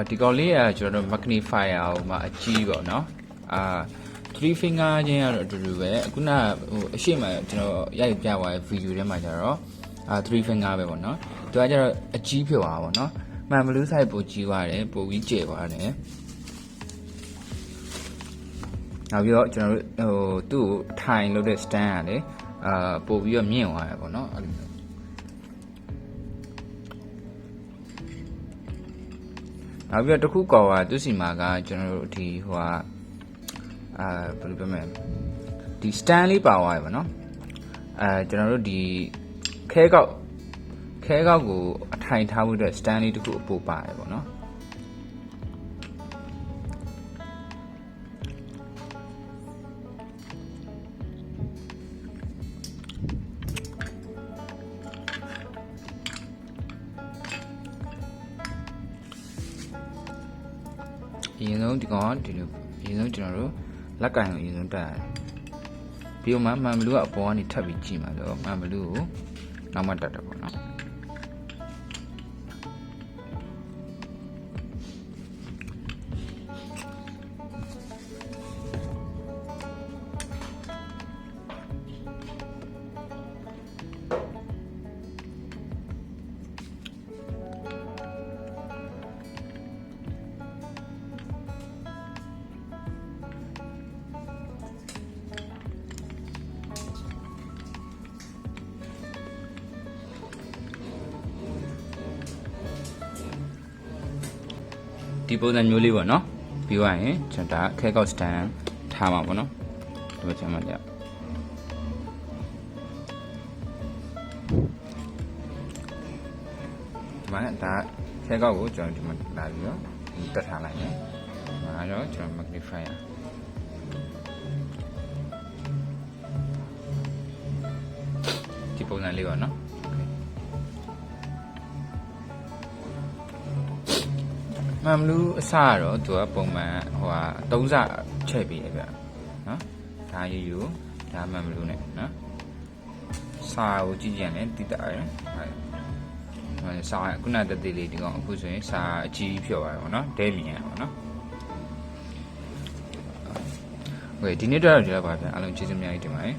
ဒီကောင်လေးကကျွန်တော်တို့ Magnifier ဟိုမှာအကြီးပေါ့နော်3 finger ချင်းကတော့အတူတူပဲအခုနဟိုအရှိမကျွန်တော်ရိုက်ပြသွားတဲ့ဗီဒီယိုထဲမှာကျတော့3 finger ပဲပေါ့နော်သူကကျတော့အကြီးဖြစ်သွားတာပေါ့နော်မှန်ဘလူး site ပိုကြီးသွားတယ်ပိုပြီးကျယ်သွားတယ်နောက်ပြီးတော့ကျွန်တော်တို့ဟိုသူ့ကိုထိုင်လို့တဲ့ stand ကလေပို့ပြီးတော့မြင့်သွားတယ်ပေါ့နော်အဲ့လိုနောက်ပြီးတော့တစ်ခုကော်ပါသူစီမာကကျွန်တော်တို့ဒီဟိုဟာဘယ်လိုပြောမလဲဒီ stand လေးပါသွားပြီပေါ့နော်ကျွန်တော်တို့ဒီခဲကောက်ကိုအထိုင်ထားဖို့အတွက် stand လေးတစ်ခုအပို့ပါတယ်ပေါ့နော်အရင်ဆုံးဒီကောင်ဒီလိုအရင်ဆုံးကျွန်တော်တို့လက်ကင်ကိုအရင်ဆုံးတက်ရတယ်ပြီးတော့မှန်ဘလူးကအပေါ်ကနေထပ်ပြီးကြည့်မှာဆိုတော့မှန်ဘလူးကိုနောက်မှတက်တယ်ပေါ့နော်ဒီပုံစံမျိုးလေးပေါ့နော်ပြီးသွားရင်ကျွန်တော်ဒါခဲကောက် stand ထားမှာပေါ့နော်ဒီလိုကျွန်တော်ကြဒီမှာဒါခဲကောက်ကိုကျွန်တော်ဒီမှာလာပြီးတော့တက်ထားလိုက်မယ်ဒါတော့ကျွန်တော် Magnifier ဒီပုံစံလေးပေါ့နော်မှန်ဘလူးအစတော့သူကပုံမှန်ဟိုဟာ3စချက်ပြီးတယ်ဗျနော်ဒါယူဒါမှန်ဘလူးနဲ့နော်စာကိုကြည့်ကြည့်ရင်တိတအားရဟုတ်စာခုနတသေးလေးဒီကောင်အခုဆိုရင်စာအကြီးဖြော်ပါတယ်ပေါ့နော်ဒဲမြင်ရပါတော့ဟုတ်ကဲ့ဒီနေ့တော့ကြည့်ရပါဗျအားလုံးကျေးဇူးများကြီးတင်ပါတယ်